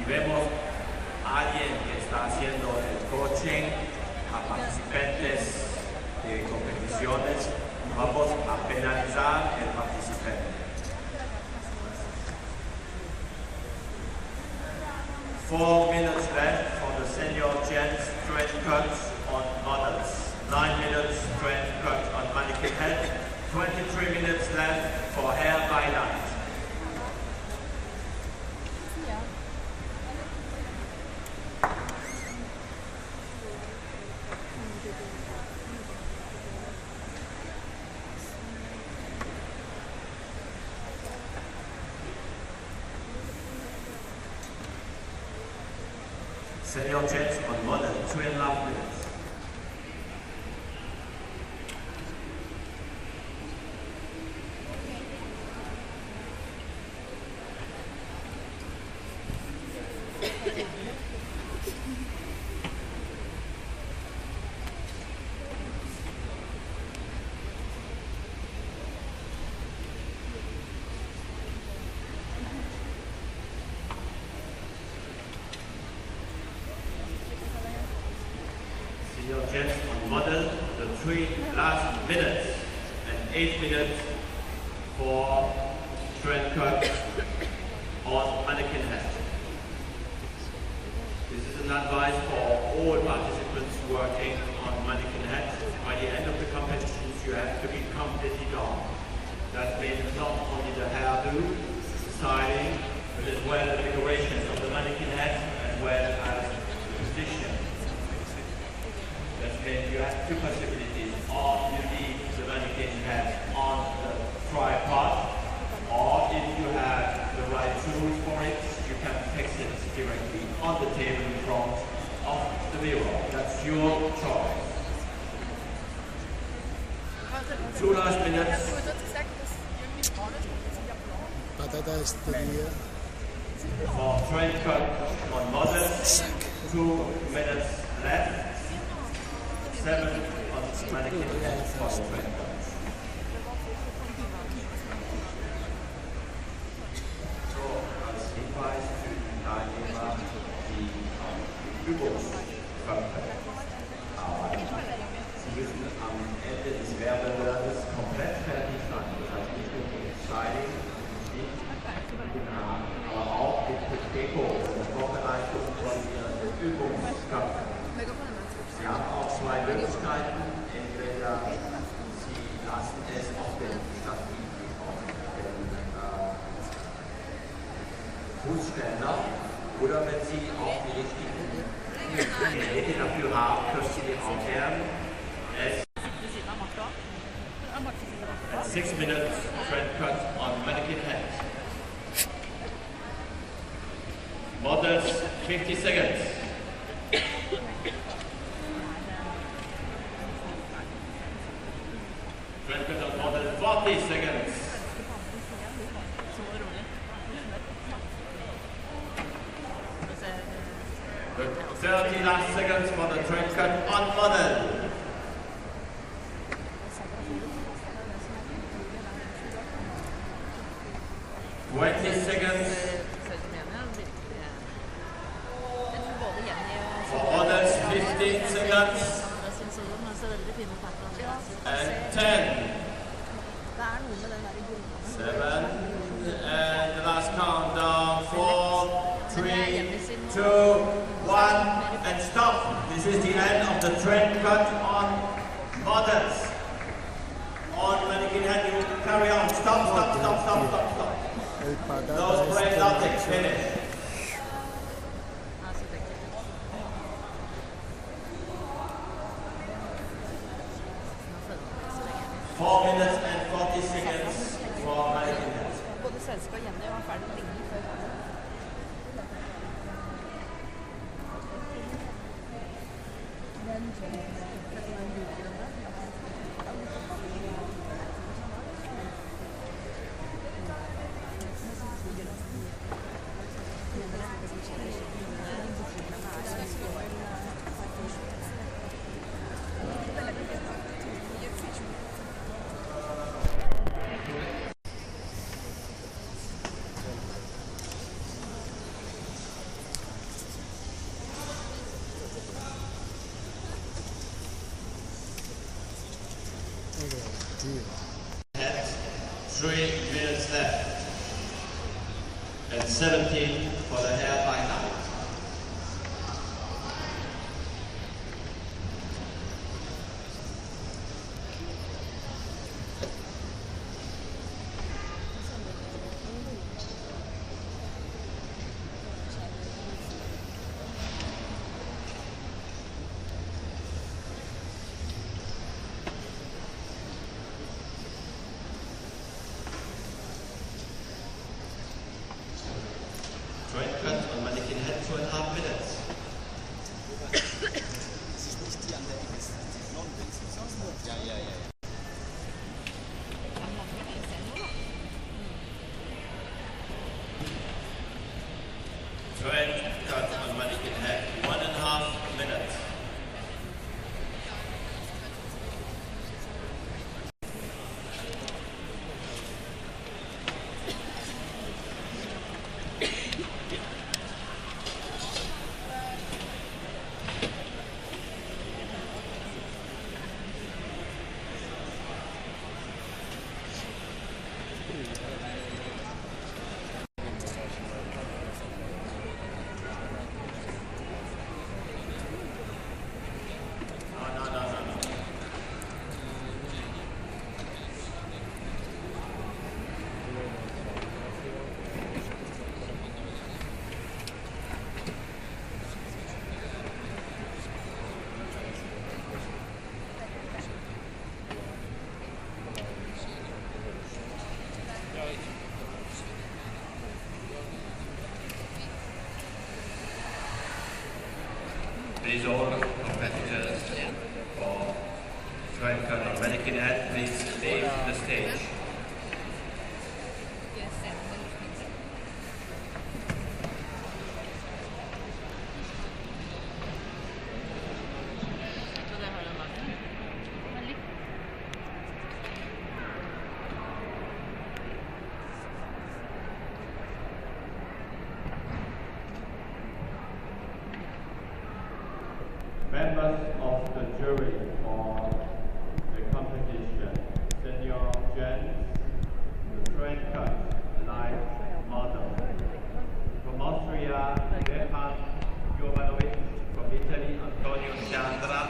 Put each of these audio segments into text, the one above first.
vemos a alguien que está haciendo el coaching a participantes de competiciones, vamos a penalizar el participante. 4 minutes left for the senior gents trend cuts on models. 9 minutes trend cut on mannequin head. 23 minutes left for hair highlight. Senior gents on model, 2.5 minutes. Senior gents on model, the 3 last minutes, and 8 minutes for trend cut on mannequin head. This is an advice for all participants working on mannequin head. By the end of the competitions, you have to be completely done. That means not only the hairdo, the styling, but as well the decorations of the mannequin head, as well as the position. That means you have 2 possibilities. Or you leave the mannequin head on the tripod, or if you have the right tools for it, you can fix it directly on the table in front of the mirror. That's your choice. 2 last minutes. For trend cut on models, 2 minutes left. 7 on the mannequin head for the trend cut. So, als Hinweis für die Teilnehmer, die am Übungskonzept arbeiten. Sie müssen am Ende des Wettbewerbs komplett fertig sein. Das heißt nicht nur mit Styling, nicht aber auch mit Deko und der Vorbereitung von Ihren Übungskonzept. Sie haben auch 2 Möglichkeiten. Entweder Sie lassen es auf den Fußständer, oder wenn Sie auch die richtigen Geräte dafür haben, können Sie auch gerne es 6 minutes trend cut on mannequin head. Models 50 seconds. Trend cut on model 40 seconds. The 30 last seconds for the trend cut on model. 20 seconds for models, 15 seconds, and 10, 7, and the last countdown, 4, 3, 2, 1, and stop. This is the end of the trend cut on models. On mannequin head, you carry on. Stop, stop, stop, stop, stop, stop. No spray, nothing, finish. Four minutes and 40 seconds for mannequin head. Head, 3 minutes left. And 17 for the hair by night. Straight cut on mannequin head, 2.5 minutes. Straight cut on mannequin head, 1.5 minutes. Please all competitors for straight cut on mannequin head, please leave the stage. Members of the jury for the competition, senior gents, the trend cut live model. From Austria, Vivyan Hermuz. From Italy, Antonio Chandra.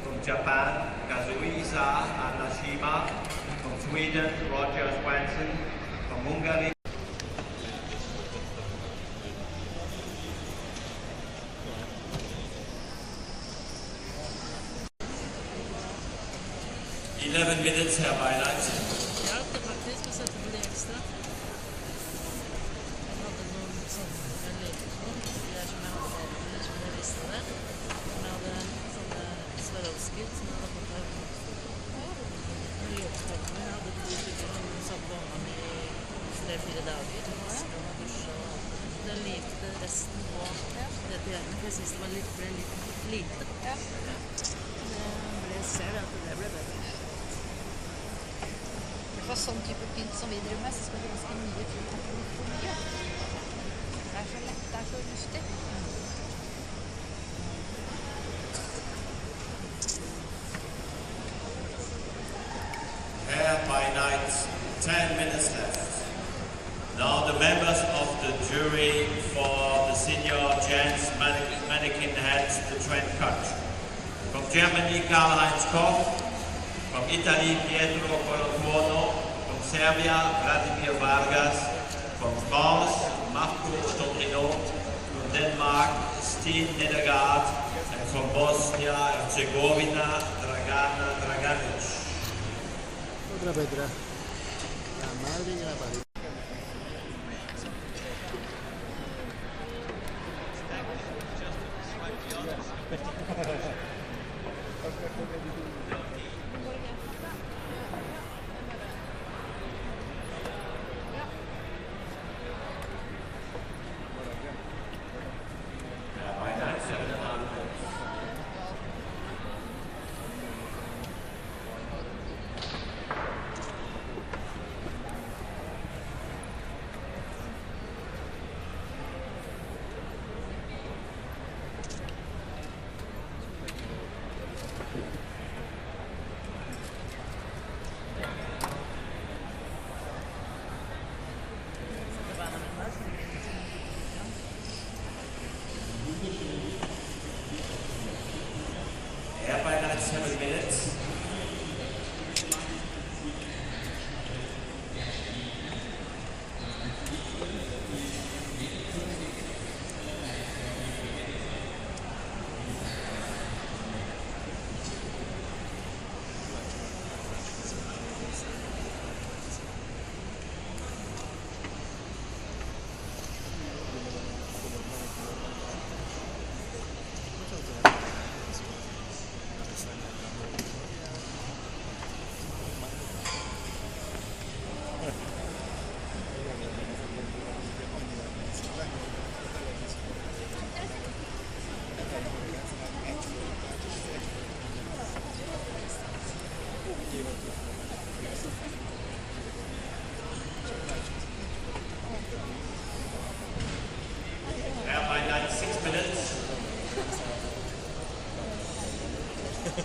From Japan, Kazuisa Anashima. From Sweden, Roger Swanson. From Hungary, 11 minutes hair by night. Ja, det faktiskt och sätter på det extra. Jag hade någon sån en liten där som jag hade som jag listade. Jag hade sådana Swarovski som jag hade fått här. Jag hade 2 stycken som banan i 3-4 dagar. Jag var duscha och den likte resten på det till henne. Jag syns det var lite lite. Det ser att det blev bättre. For sånn type pynt som vi driver med, så skal det ganske mye til at det blir for mye. Det er så lett, det er så lystig. Hair by night, 10 minutes left. Now the members of the jury for the senior gents mannequin heads, the trend cut. From Germany, Karl-Heinz Koch. From Italy, Pietro Colofuono. From Serbia, Vladimir Vargas. From France, Marco Stotrino. From Denmark, Steen Nedergaard. And from Bosnia Herzegovina, Dragana Draganic. Otra Petra. La madre y la padre. De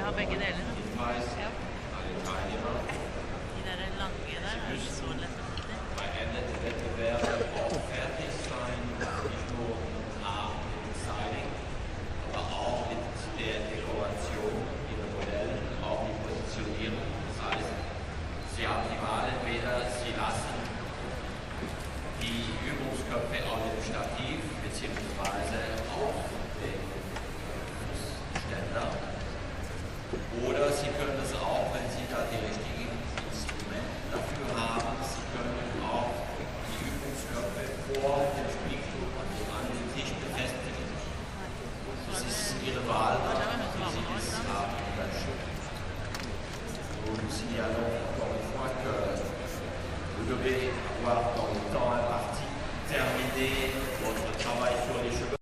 har begge deler. De der lange der er ikke så lett å få Sie haben die Wahl, entweder Sie lassen die Übungsköpfe auf dem Stativ bzw. auf dem Ständer. Oder Sie können es auch, wenn Sie da die richtigen Instrumente dafür haben, Sie können auch die Übungsköpfe vor dem Spiegel an den Tisch befestigen. Das ist Ihre Wahl, wie Sie das haben möchten. Vous signalons encore une fois que vous devez avoir dans le temps imparti terminé votre travail sur les cheveux.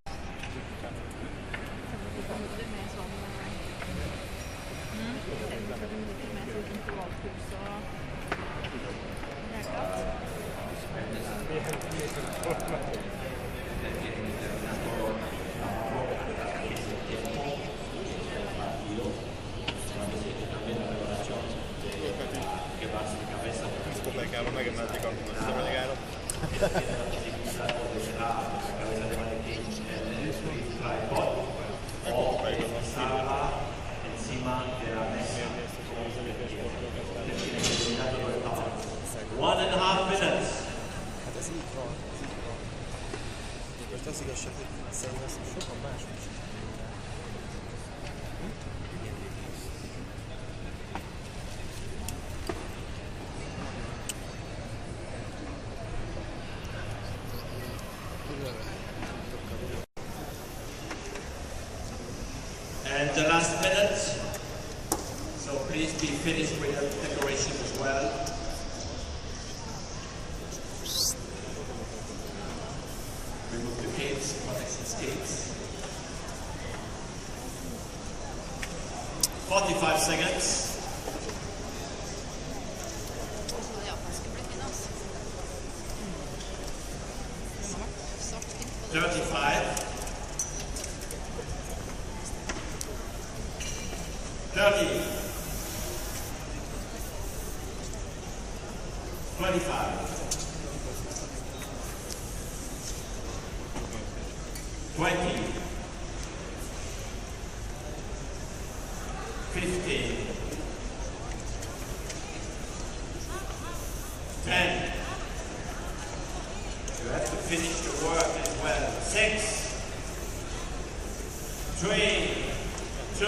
And the last minute, so please be finished with the decoration as well. Remove the capes, protection skates. 45 seconds. 35. 30, 25, 20, 15, 10. You have to finish the work as well. 6, 3, 2,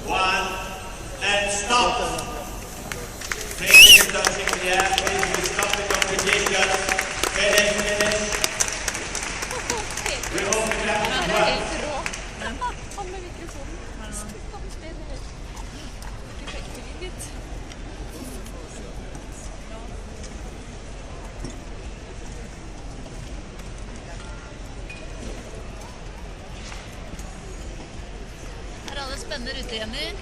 1, and stop. Finish touching the air, please. We stop the competition. Finish. Remove the cap as well. Spennende ute, Jenny.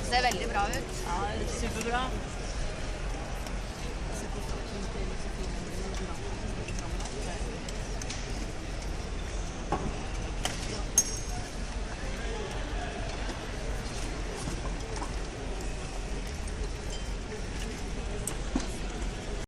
Ser veldig bra ut. Ja, superbra.